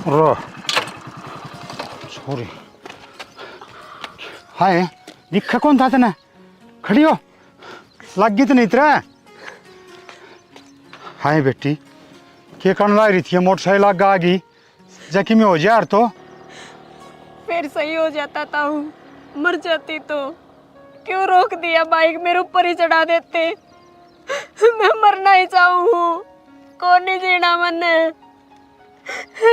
रो sorry. हाय दिखा कौन था तेने? खड़ी हो, लग गई तो नहीं तेरा? हाय बेटी, क्या करने लग रही थी? मोटरसाइकिल आगे आ गई, जख्मी में हो जा यार। तो फिर सही हो जाता था, मर जाती तो क्यों रोक दिया? बाइक मेरे ऊपर ही चढ़ा देते। मैं मरना ही चाहूँ, कौन नहीं जीना मैंने।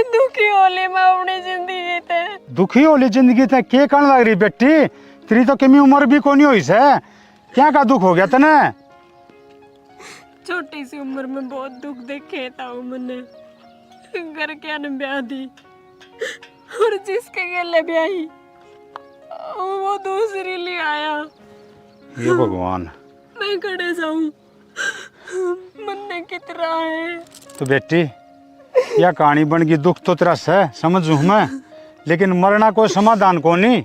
दुखी होली मैं अपनी जिंदगी ते। दुखी होली जिंदगी ते क्या करने लग रही बेटी? तेरी तो कमी उम्र भी कोनी हुई से, क्या का दुख हो गया तेने? छोटी सी उम्र में बहुत दुख देखे था मैंने। घर के ने ब्याह दी और जिसके गले ब्याही वो दूसरी ले आया। ये भगवान, मैं खड़े जाऊं मरने की तरह है। तो बेटी यह कहानी बन गई, दुख तो तेरा से समझू मैं, लेकिन मरना कोई समाधान को नहीं।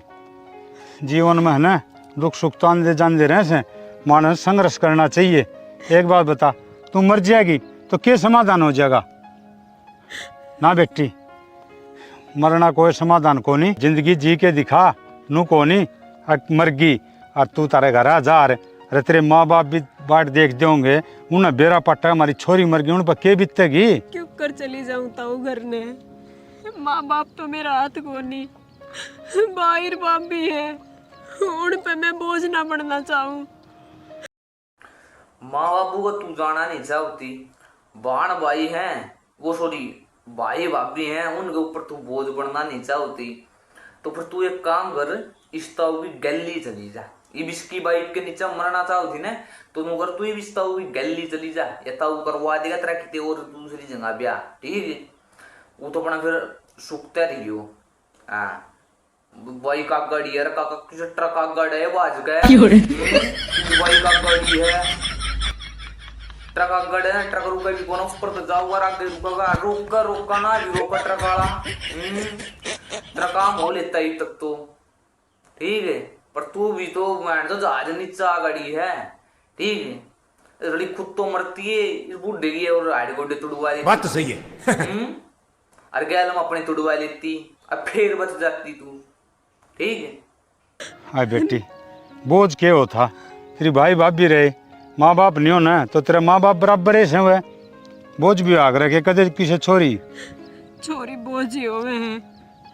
जीवन में है ना, दुख सुख तो आंदे जाते रहे से, मानस संघर्ष करना चाहिए। एक बात बता, तू मर जाएगी तो क्या समाधान हो जाएगा? ना बेटी, मरना कोई समाधान को नहीं। जिंदगी जी के दिखा नू को नहीं। मर गई और तू तारे घर आ जा रहे, अरे तेरे माँ बाप भी बाट देख देंगे, उन्हें बेरा पट्टा हमारी छोरी मर गई, उन पर के बीतेगी? क्यों कर चली जाऊं ताऊ घर ने? माँ बाप तो मेरा हाथ को नहीं, बाहर बाप भी है, उन पे मैं बोझ ना बनना चाहूं। माँ बापू को तू जाना नहीं चाहती, बहन भाई हैं वो, सॉरी भाई भाभी हैं, उनके ऊपर तू बोझ बनना नहीं चाहती। तो फिर तू एक काम कर, इस ताऊ की गैली चली जा। ये बिस्की बाइक के नीचे मरना चाहती ना, तो तू कर, तू ये ताऊ की गैली चली जा, ये ताऊ करवा देगा तेरा कितने और दूसरी जगह ब्याह, ठीक है? वो तो अपना फिर सुखता रही हो। हाँ बाइक का गाड़ी है, काका किसी ट्रक का गाड़ी है, बाज का बाइक का गाड़ी है, ट्रक आगे है, ट्रक रुका भी कौन, ऊपर तो जाऊगा, आगे रुका, रोका रोका ना भी रोका ट्रक वाला। ट्रक आम हो लेता ही तक तो ठीक है, पर तू भी तो मैं तो जहाज नीचा गाड़ी है, ठीक है? रड़ी खुद तो मरती है इस बूढ़े की, और हाड़ गोडे तुड़वा लेती। बात तो सही है। अरे गैल में अपने तुड़वा लेती, अब फिर बच जाती तू, ठीक है? हाय बेटी, बोझ क्या होता? तेरी भाई बाप भी रहे, माँ बाप नहीं हो ना, तो तेरे माँ बाप बराबर ऐसे हुए, बोझ भी आग रखे कदे किसे छोरी छोरी बोझ ही हुए हैं।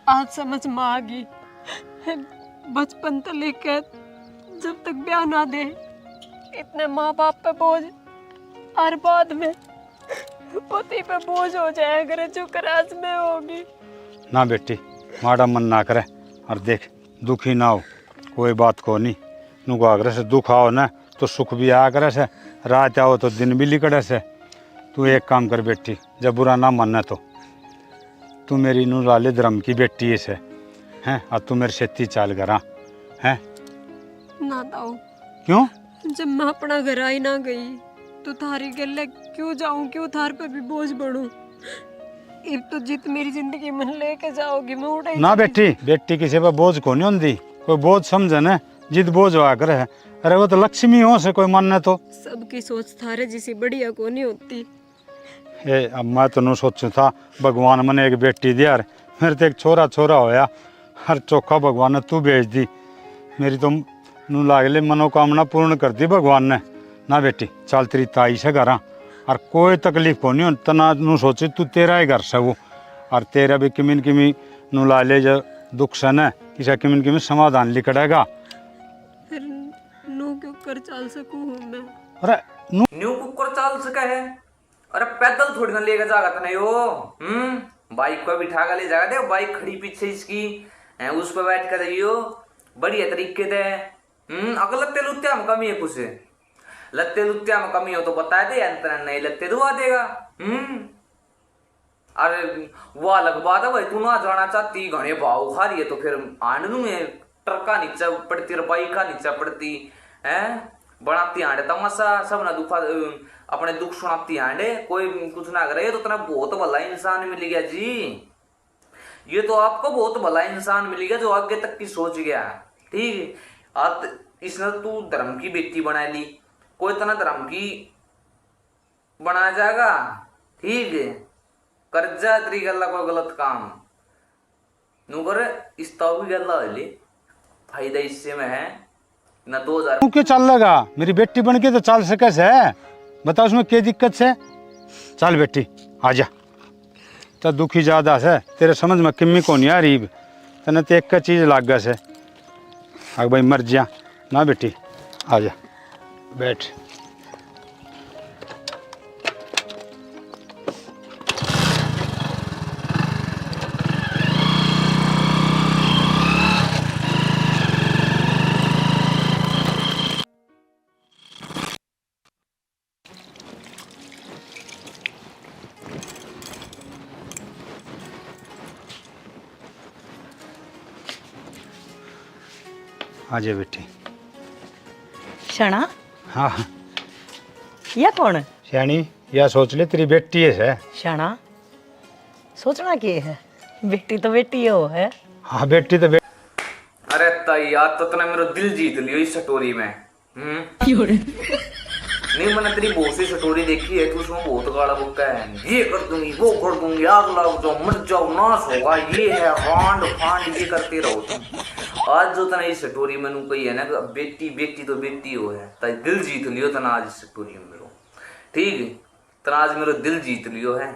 आज समझ में आ गई, बचपन तो लेकर जब तक ब्याह ना दे इतने माँ बाप पे बोझ, और बाद में पति पे बोझ हो जाए अगर जो कराज में होगी। ना बेटी, माड़ा मन ना करे, और देख दुखी ना हो, कोई बात को नहीं। नुको आगरे से दुख आओ ना तो सुख भी आ करे से, रात आओ तो दिन भी लिकड़े से। तू एक काम कर बेटी, जब बुरा ना मानना तो तू मेरी नू लाले धर्म की बेटी से हैं, और तू मेरे सेती चाल करा हैं। ना दाऊ, क्यों? जब मैं अपना घर आई ना गई तो थारी गले क्यों जाऊं, क्यों थार पे भी बोझ बढ़ूं? अब तो जित मेरी जिंदगी में लेके जाओगी मैं उड़े ना बेटी, बेटी किसी पर बोझ को नहीं होती, कोई बोझ समझे ना, जिद बोझ हुआ करे है। अरे वो तो लक्ष्मी हो से कोई मानने तो। सबकी सोच थारे जैसी बढ़िया को नहीं होती। अब मैं तो नहीं सोचू था, भगवान मैंने एक बेटी दिया, मेरे तो एक छोरा छोरा होया, हर चौखा भगवान ने तू भेज दी, मेरी तो नू लागले मनोकामना पूर्ण कर दी भगवान ने। ना बेटी चल, तेरी ताई से घर और कोई तकलीफ को नहीं हो, तना नू सोचे तू तेरा ही घर से वो, और तेरा भी किमिन किमी नू लाले जो दुख से न किसा किमिन किमी समाधान लिखड़ेगा। फिर नू क्यों कर चल सकूं मैं? अरे न्यू कुकर चाल सका है, अरे पैदल थोड़ी ना लेकर जागा था नहीं हो। बाइक पर बिठा कर ले जाएगा, देख बाइक खड़ी पीछे इसकी, उस पर बैठ कर रहियो बढ़िया तरीके से। अगर लत्ते लुत्ते हम कमी है कुछ, लत्ते लुत्ते हम कमी हो तो बता दे, अंतर नहीं लत्ते दुआ देगा। अरे वो अलग बात है भाई, तू ना जाना चाहती, घने भाव खा रही है तो फिर आंडनू में ट्रक का नीचा पड़ती और बाइक का नीचा पड़ती है, बनाती आंडे तमाशा, सब ना दुखा अपने दुख सुनाती आंडे, कोई कुछ ना करे। तो तना बहुत भला इंसान मिल गया जी, ये तो आपको बहुत भला इंसान मिल गया जो आगे तक की सोच गया, ठीक है? आज इसने तू धर्म की बेटी बना ली, कोई तना धर्म की बना जाएगा, ठीक है? कर्जा तेरी गल्ला कोई गलत काम नू कर इस्ताव की गल्ला ले फायदा इससे में है ना 2000 क्यों चल लगा मेरी बेटी बन के तो चल सके से बता उसमें क्या दिक्कत से चल बेटी आजा तो दुखी ज्यादा से तेरे समझ में किम्मी को नहीं आ रही तने तो एक का चीज लाग गया से अग भाई मर जा ना बेटी आजा बैठ आजा बेटी क्षणा हाँ यह कौन है? श्याणी या सोच ले तेरी बेटी है से क्षणा सोचना क्या है, बेटी तो बेटी हो है। हाँ बेटी तो अरे ताई यार तो तने मेरा दिल जीत लियो इस स्टोरी में नहीं मैंने तेरी बहुत सी स्टोरी देखी है तू उसमें बहुत गाड़ा बुक्का है ये कर दूंगी वो कर दूंगी आग लग जाओ मर जाओ नाश होगा ये है फांड फांड ये करते रहो तुम आज जो तना इस स्टोरी में नू कही है ना बेटी बेटी तो बेटी हो है ताई दिल जीत लियो तना आज इस स्टोरी में मेरो ठीक है तना आज मेरा दिल जीत लियो है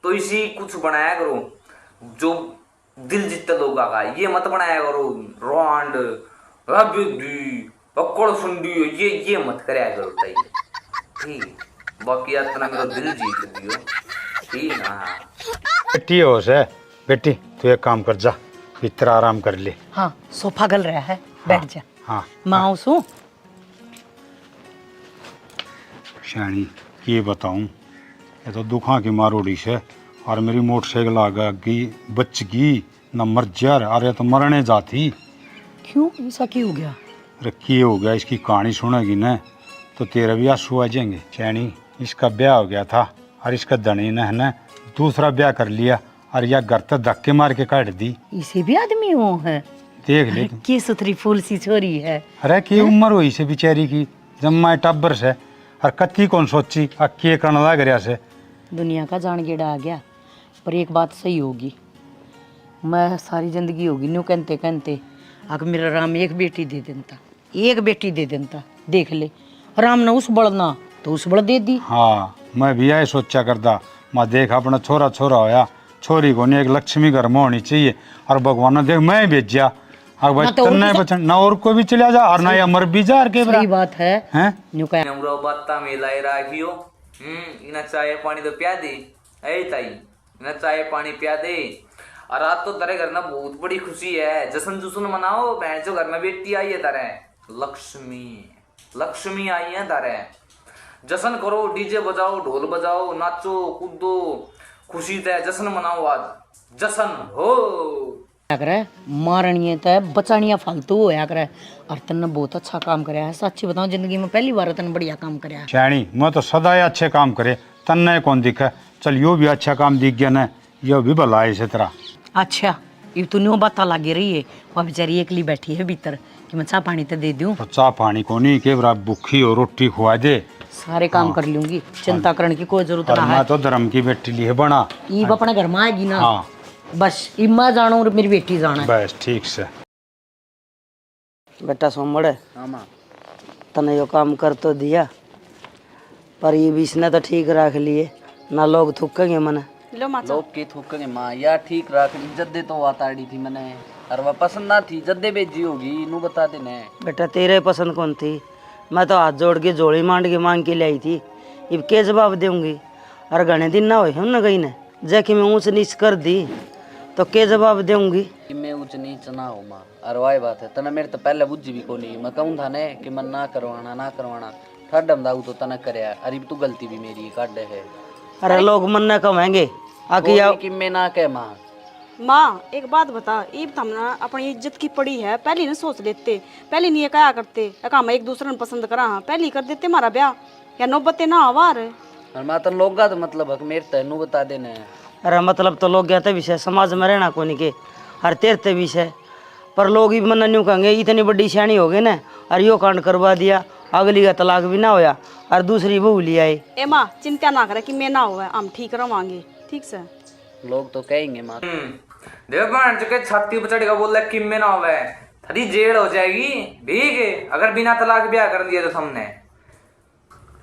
तो इसी कुछ बनाया करो जो दिल जीतते लोग का ये मत बनाया करो रॉन्ड पकड़ सुंडी ये मत करया करो ताई ठीक बाकी यार तना मेरा दिल जीत लियो ठीक ना बेटी हो से बेटी तू एक काम कर जा इतर आराम कर ले हाँ सोफा गल रहा है बैठ जा। हाँ माँ उसू श्याणी ये बताऊं ये तो दुखा की मारोड़ी से और मेरी मोटरसाइकिल आ गई बच गई न मर जा अरे तो मरने जाती क्यों ऐसा क्यों हो गया? अरे ये हो गया इसकी कहानी सुनेगी ना तो तेरे भी आंसू आ जाएंगे श्याणी इसका ब्याह हो गया था और इसका धनी ने है ना दूसरा ब्याह कर लिया और यह घर तक धक्के मार के काट दी इसे भी आदमी हो है देख ले तू। की सुथरी फूल सी छोरी है। अरे की उम्र हुई से बेचारी की जम्मा टब्बर से और कत्ती कौन सोची आ के करने लग रहा से दुनिया का जान गेड़ा आ गया पर एक बात सही होगी मैं सारी जिंदगी होगी न्यू कहते कहते अगर मेरा राम एक बेटी दे देता देख ले राम ने उस बड़ना तो उस बड़ दे दी। हाँ मैं भी यही सोचा करता मैं देख अपना छोरा छोरा होया छोरी को नहीं एक लक्ष्मी घर में होनी चाहिए और भगवान ने देख मैं भेजा अब भाई तन्ने बचन ना और कोई भी चला जा और ना ये मर भी जा के सही बात है हैं न्यू कह नमरो बत्ता मिलाई राखियो इना चाय पानी तो प्या दे ए ताई इना चाय पानी प्या दे और रात तो तेरे घर में बहुत बड़ी खुशी है जश्न जुश्न मनाओ बहन जो घर में बेटी आई है तारे लक्ष्मी आई है तारे जश्न करो डीजे बजाओ ढोल बजाओ नाचो कूदो खुशी से जश्न मनाओ आज जश्न हो करे मारनिए तो बचानिया फालतू होया करे और तन्ने बहुत अच्छा काम कराया है सच्ची बताऊं जिंदगी में पहली बार तन्ने बढ़िया काम कराया है। श्याणी मैं तो सदा ही अच्छे काम करे तन्ने कौन दिखे चल यो भी अच्छा काम दिख गया ना यो भी भला है इसी तरह। अच्छा ये तो न्यू बात लगी रही है वह बेचारी एकली बैठी है भीतर कि मैं चाह पानी तो दे दूं तो चाह पानी को नहीं के बरा भूखी हो रोटी खुआ दे सारे काम कर लूंगी चिंता करने की कोई जरूरत और ना मैं है। तो धर्म की बेटी लिए बना ईब अपने घर में आएगी ना हाँ बस इम्मा जानो और मेरी बेटी जाना है। बस ठीक से बेटा सोमड़े तने यो काम कर तो दिया पर ये भी इसने तो ठीक रख लिए ना लोग थूकेंगे मने लो माचा लोग की थूकेंगे माँ यार ठीक रख ली जद्दे तो वाताड़ी थी मैंने और वह पसंद ना थी जद्दे बेची होगी नू बता देने बेटा तेरे पसंद कौन थी मैं तो हाथ जोड़ के जोड़ी मांड के मांग के लाई थी अब के जवाब दूंगी और घने दिन ना हो न गई ने जैकि मैं ऊँच नीच कर दी तो के जवाब दूंगी कि मैं ऊंच नीच ना हो माँ और वाही बात है तना मेरे तो पहले बुझी भी को नहीं मैं कहूँ था ने कि मन ना करवाना ठड्डम दाऊ तो तना करया अरे तू गलती भी मेरी काटे है अरे लोग मन न कहेंगे आके आओ कि मैं ना कह माँ माँ एक बात बता ईब हमने अपनी इज्जत की पड़ी है पहले ने सोच लेते पहले नहीं ये कहा करते हम एक दूसरे ने पसंद करा हाँ पहले कर देते हमारा ब्याह या नौबते ना आवार और माँ तो लोग तो मतलब हक मेरे तो नू बता देने अरे मतलब तो लोग कहते विषय समाज में रहना कोनी के हर तेरते विषय पर लोग ही मन न्यू कहेंगे इतनी बड़ी सियाणी हो गई ना और यो कांड करवा दिया अगली का तलाक भी ना होया और दूसरी बहू ले आए ए माँ चिंता ना करे कि मैं ना हुआ हम ठीक रवांगे ठीक से। लोग तो कहेंगे माँ। देखो बहन चुके छाती पर चढ़ के बोल रहा किम में ना होवे थरी जेल हो जाएगी। ठीक है अगर बिना तलाक ब्याह कर दिया तो हमने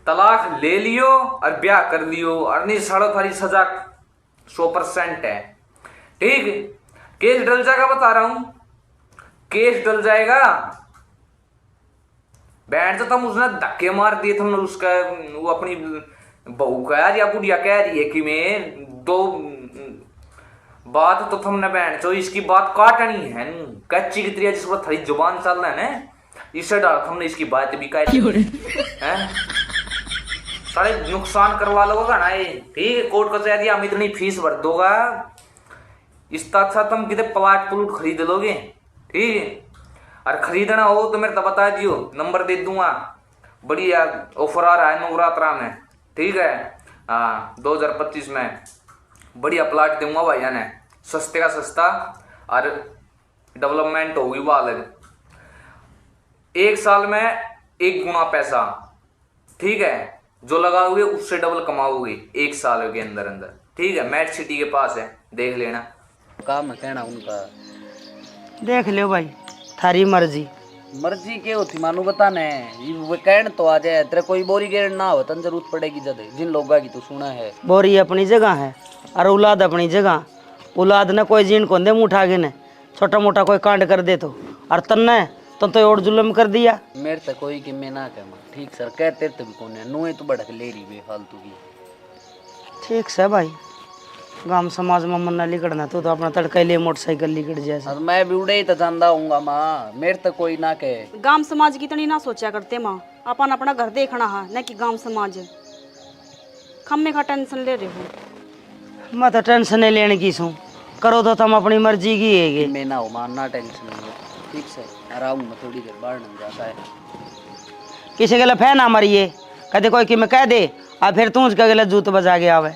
तलाक ले लियो और ब्याह कर लियो और नहीं सड़ो थारी सजा 100% है। ठीक केस डल जाएगा बता रहा हूं केस डल जाएगा। बैंड तो तुम उसने धक्के मार दिए तुमने उसका वो अपनी बहू कह रही या बुढ़िया कह रही है कि मैं दो बात तो तुमने बैंड चो इसकी बात काटनी है कच्ची की तरह जिस पर थरी जुबान चल रहा है ना इससे डाल तुमने इसकी बात भी काटी है सारे नुकसान करवा लोगे ना ये। ठीक है कोर्ट कचहरी हम इतनी फीस भर दोगा इसका अच्छा तुम कितने प्लाट प्लूट खरीद लोगे। ठीक है और खरीदना हो तो मेरे तो बता दियो नंबर दे दूंगा बढ़िया ऑफर आ रहा है नवरात्रा में। ठीक है हाँ 2025 में बढ़िया प्लाट दूंगा भैया ने सस्ते का सस्ता और डेवलपमेंट होगी वो अलग 1 साल में 1 गुना पैसा। ठीक है जो लगाओगे उससे डबल कमाओगे 1 साल के अंदर अंदर। ठीक है मैट सिटी के पास है देख लेना। काम है कहना उनका। देख लो भाई थारी मर्जी। मर्जी के होती मानू बताने वो कहन तो आ जाए तेरे कोई बोरी गेड़ ना हो तन जरूरत पड़ेगी जद जिन लोगों की तू सुना है। बोरी अपनी जगह है और औलाद अपनी जगह। औलाद ने कोई जीन को दे मुँह उठा के ने छोटा मोटा कोई कांड कर दे तो और तन्ने तो और जुल्म कर दिया। मेरे तो कोई कि मैं ना कहमा। ठीक सर कहते तो भी कौन है नुए तो भड़क ले रही बेफालतू की। ठीक से भाई गांव समाज में मन्ना लिकड़ना तो अपना तड़का ले मोटरसाइकिल लिकड़ जैसा। और मैं भी उड़े ही तो जानदा हूँगा माँ मेरे तो कोई ना कहे। गांव समाज की इतनी ना सोचा करते माँ अपन अपना घर देखना है न कि गांव समाज। खम्मे का टेंशन ले रहे हो। मैं तो टेंशन नहीं लेने की सूँ करो तो तुम अपनी मर्जी की है। मैं ना हो माँ ना टेंशन नहीं। ठीक से आराम में थोड़ी देर बाहर नहीं जाता है। किसी के लिए फैन आ मरिए कहते कोई कि मैं कह दे और फिर तू उसका गला जूत बजा के आवे।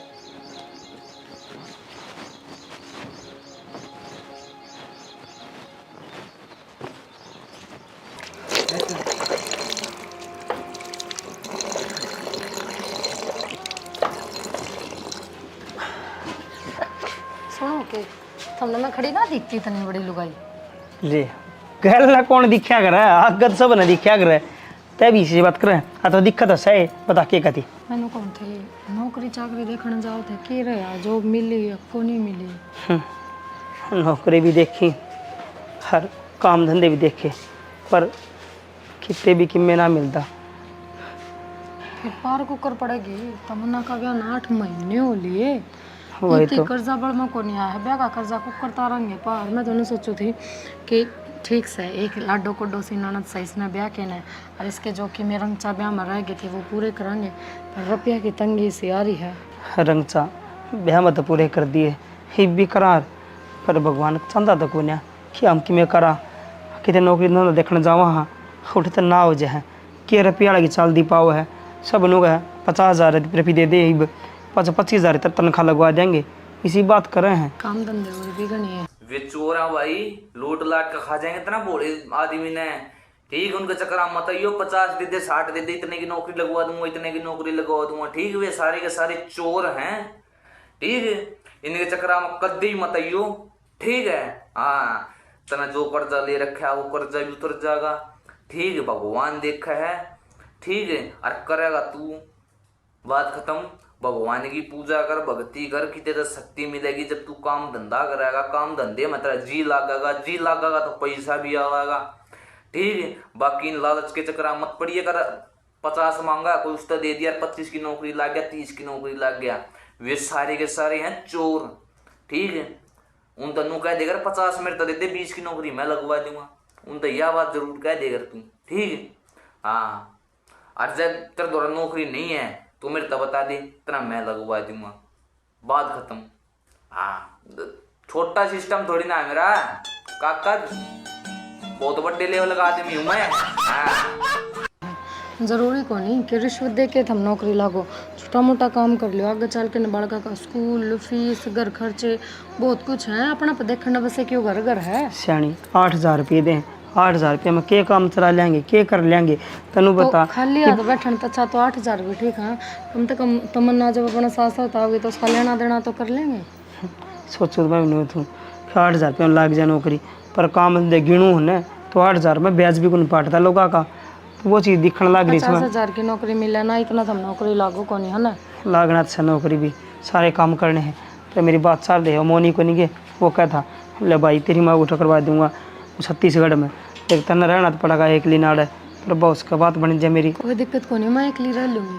सुनो के तुमने मैं खड़ी ना दिखती इतनी बड़ी लुगाई। ले गला कौन दिखा कर आगत सब ने दिखा कर तै भी इसी बात करे आ तो दिक्कत है सही बता के कथी। मैंने कौन थे नौकरी चाकरी देखने जाओ थे के रहा जॉब मिली या को नहीं मिली। नौकरी भी देखी हर काम धंधे भी देखे पर कितने भी किम्मे ना मिलता। फिर पार को कर पड़ेगी तमन्ना का ब्याह 8 महीने हो लिए। वही इतनी तो कर्जा बड़ में को नहीं आया ब्याह का कर्जा को करता रहेंगे पार। मैं तो सोचू थी कि ठीक से एक लाडो को डोसी ननद से इसने ब्याह के ने और इसके जो कि मेरे रंगचा ब्याह में रह गए थे वो पूरे करेंगे पर रुपया की तंगी सी आ रही है। रंगचा ब्याह में तो पूरे कर दिए ही भी करार पर भगवान चंदा तो कोई कि हम कि मैं करा कितने नौकरी धंधा देखने जावा हाँ उठे तो ना हो जाए के रुपया लगी चाल दी पाओ है सब लोग है 50,000 रुपये दे दे 25,000 तक तनख्वाह लगवा देंगे इसी बात कर रहे हैं। काम धंधे और भी गणी है वे चोर हैं भाई लूट लाट का खा जाएंगे इतना भोले आदमी ने। ठीक उनके चक्कर आप मत आइयो 50 दे दे 60 दे दे इतने की नौकरी लगवा दूंगा इतने की नौकरी लगवा दूंगा। ठीक वे सारे के सारे चोर हैं। ठीक इनके चक्कर आप कद्दी मत आइयो। ठीक है हाँ तना जो कर्जा ले रखा है वो कर्जा भी उतर जाएगा। ठीक है भगवान देखा है। ठीक है और करेगा तू बात खत्म। भगवान की पूजा कर भक्ति कर कि तेरा शक्ति मिलेगी जब तू काम धंधा करेगा। काम धंधे में तेरा जी लागेगा तो पैसा भी आएगा। ठीक है बाकी इन लालच के चक्कर मत पड़िए कर 50 मांगा कोई उसका दे दिया 25 की नौकरी लग गया 30 की नौकरी लग गया। वे सारे के सारे हैं चोर। ठीक है उन तनु कह देकर 50 मेरे तो दे दे 20 की नौकरी मैं लगवा दूंगा। उन तो यह बात जरूर कह देकर तू। ठीक है हाँ और जब तेरे द्वारा नौकरी नहीं है तो मेरे तो बता दे इतना मैं लगवा दूंगा बात खत्म। हाँ छोटा सिस्टम थोड़ी ना है मेरा काका बहुत बड़े लेवल का आदमी हूँ मैं। हाँ जरूरी को नहीं कि रिश्वत दे के हम नौकरी लागो छोटा मोटा काम कर लियो आगे चल के न बड़का का स्कूल फीस घर खर्चे बहुत कुछ है अपना पे देखना बसे क्यों घर घर है। सियाणी 8,000 रुपये दें 8,000 में के काम चला लेंगे, के कर लेंगे, तनु बता। खाली हाथ बैठन तो अच्छा तो 8,000 भी ठीक है, कम से कम तमन्ना जब अपना साथ साथ आओगे तो उसका लेना देना तो कर लेंगे। सोचो तो मैं नहीं थूँ 8,000 में लाग जाए नौकरी, पर काम दे गिणू है तो 8,000 में ब्याज भी कौन पाटता लोगों का, तो वो चीज़ दिखने लग रही 50,000 की नौकरी मिले ना, इतना तो हम नौकरी लागू को नहीं है ना। लागना अच्छा नौकरी भी सारे काम करने हैं। तो मेरी बात सार दे मोनी को नहीं गए, वो कहता ले भाई तेरी माँ उठा करवा दूंगा छत्तीसगढ़ में, एक तना रहना तो पड़ेगा एक ली नाड़ है, पर बॉस का बात बन जाए मेरी। कोई दिक्कत को नहीं, मैं अकेली रह लूँगी,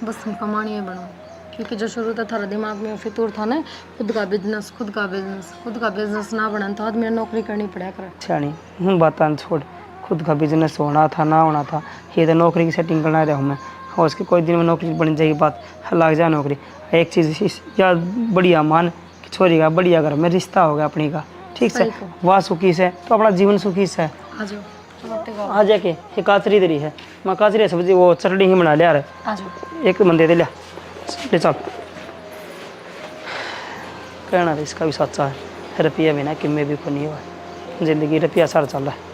बस हम कमानी है बनो। क्योंकि जो शुरू था थारा दिमाग में फितूर था ना, खुद का बिजनेस खुद का बिजनेस खुद का बिजनेस ना बना तो आदमी नौकरी करनी पड़ा कर। छानी बात छोड़, खुद का बिजनेस होना था ना होना था, ये तो नौकरी की सेटिंग करना रहा हूँ मैं, और उसके कोई दिन में नौकरी बन जाएगी बात लग जाए नौकरी। एक चीज़ या बढ़िया मान कि छोरी का बढ़िया घर में रिश्ता हो गया अपनी का, ठीक से वह सुखी से तो अपना जीवन सुखी से। आ जाओ आ जाके ये काचरी दरी है, मैं काचरी सब्जी वो चटनी ही बना लिया, आ जाओ एक बंदे दे लिया ले चल। कहना तो इसका भी सच्चा है, रुपया बिना किम्मे भी को नहीं हुआ, जिंदगी रुपया सार चल रहा है।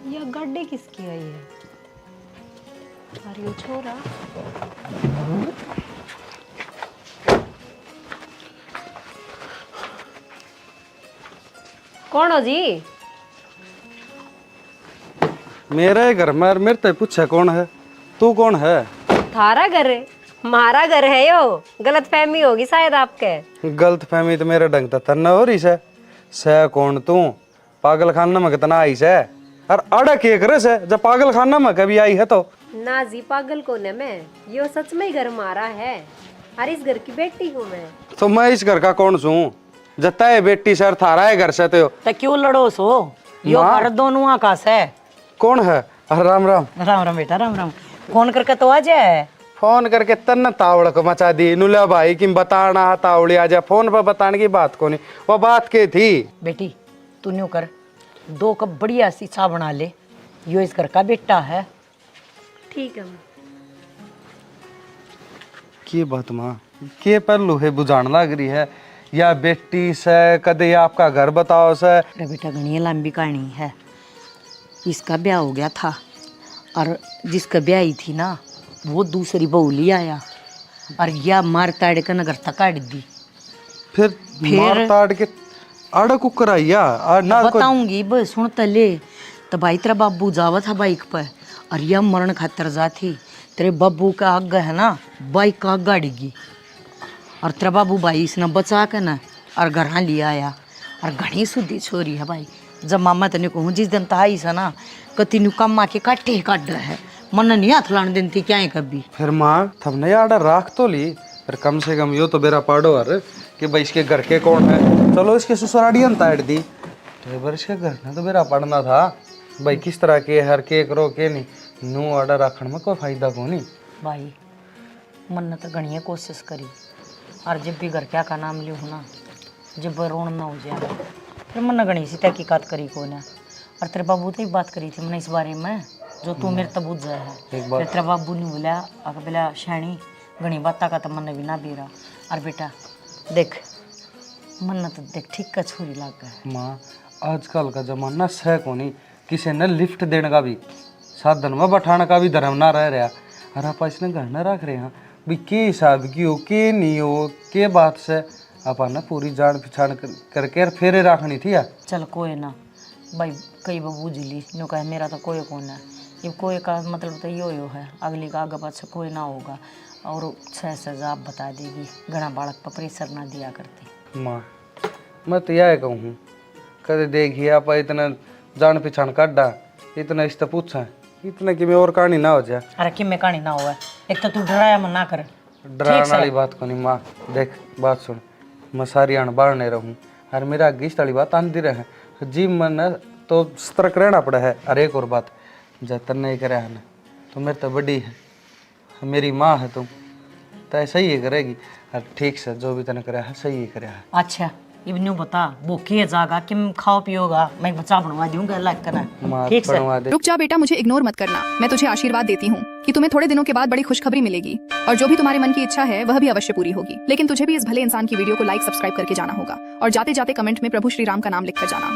यह गड्ढे किसकी आई है? अरे वो छोरा कौन हो जी? मेरे घर में मेरे ते पूछे कौन है, तू कौन है? थारा घर है? हमारा घर है यो, गलत फहमी होगी शायद आपके। गलत फहमी तो मेरे ढंग तन्ना हो रही से कौन तू? पागल खाना में कितना आई से? और अड़ा के करे से जब पागल खाना में कभी आई है तो? ना जी पागल कौन है मैं, यो सच में ही घर हमारा है, और इस घर की बेटी हूँ मैं। तो मैं इस घर का कौन सू? जता है बेटी सर थारा है घर से तो क्यों लड़ो सो, यो घर दोनों आकाश है। कौन है? अरे राम राम। राम राम बेटा राम राम, फोन करके तो आ जाए। फोन करके तन्न तावड़ को मचा दी नुला भाई कि बताना तावड़ी आ जा, फोन पर बताने की बात को नहीं, वो बात के थी। बेटी तू न्यू कर, 2 कप बढ़िया सी चाय बना ले, यो इस घर का बेटा है। ठीक है। के बात माँ के पहलू है बुझान लग रही है, या बेटी से कदे आपका घर बताओ से? अरे बेटा घनी लंबी कहानी है, इसका ब्याह हो गया था और जिसका ब्याह ही थी ना वो दूसरी बहू ले आया और या मार ताड़ कर नगर तक काट दी। फिर मार ताड़ के आड़ा कुकर आइया ना बताऊंगी बस सुन तले। तो भाई तेरा बाबू जावा था बाइक पर और यह मरण खातर जा थी, तेरे बाबू का आग है ना बाइक का आग गाड़ीगी और तेरा बाबू भाई इसने बचा के ना और घर ले आया। और घनी सुधी छोरी है भाई, जब मामा तेने कहूँ जिस दिन ताई से ना कति नु कमा के काटे काट है, मन नहीं हाथ लाने देती क्या है कभी। फिर माँ थमने आड़ा राख तो ली, फिर कम से कम यो तो बेरा पाड़ो अरे कि भाई इसके घर के कौन है, चलो इसके ससुराड़ियन ताड़ दी, तो इसके घर ने तो बेरा पड़ना था भाई किस तरह के हर के करो के नहीं, नू आड़ा राखण में कोई फायदा को नहीं। भाई मन ने तो घनी कोशिश करी और जब भी घर क्या का नाम लियो ना जब रोन ना हो जाए, फिर मन ने घनी सी तहकीकात करी को ना। और तेरे बाबू तो ही बात करी थी मैंने इस बारे में जो तू मेरे तब बुझ जाए है। फिर तेरा बाबू ने बोला अगर बोला शैणी घनी बात का तो मन भी ना बेरा। और बेटा देख मन तो देख ठीक का छोरी लाग गया। माँ आजकल का जमाना सह को नहीं, किसी ने लिफ्ट देने का भी साधन में बैठाने का भी धर्म ना रह रहा, और आप इसने घर न रख रहे हैं भी के हिसाब की हो के नहीं हो के बात से अपन पूरी जान पहचान करके फेरे रखनी थी। चल कोई ना भाई कई बाबू जिली नो कहे मेरा तो कोई कौन है, ये कोई का मतलब तो यो है अगली का आगे पाछे कोई ना होगा और 6 सजा आप बता देगी, घना बालक पर प्रेशर ना दिया करती। माँ मैं तो यह कहूँ कदे देखिए आप इतना जान पहचान काटा इतना इस तो पूछा इतना कि मैं और कहानी ना हो जाए। अरे कि मैं कहानी ना हुआ, एक तो तू डराया मन ना कर। डराने वाली बात को नहीं माँ, देख बात सुन, मैं सारी अण बाढ़ने रहूँ और मेरा आगे इस वाली बात आती रहे जी मन तो सतर्क रहना पड़ा है। और एक और बात जब तन नहीं करे है ना तो मेरे तो बड़ी है, मेरी माँ है तुम तो ऐसा ही करेगी और ठीक से जो भी तने करे है सही ही करे है। अच्छा इब न्यू बता वो के जागा किम खाओ पियोगा मैं बच्चा बनवा दूंगा अलग करना माँ ठीक से बनवा दे। रुक जा बेटा, मुझे इग्नोर मत करना। मैं तुझे आशीर्वाद देती हूँ कि तुम्हें थोड़े दिनों के बाद बड़ी खुशखबरी मिलेगी और जो भी तुम्हारे मन की इच्छा है वह भी अवश्य पूरी होगी। लेकिन तुझे भी इस भले इंसान की वीडियो को लाइक सब्सक्राइब करके जाना होगा और जाते जाते कमेंट में प्रभु श्री राम का नाम लिखकर जाना।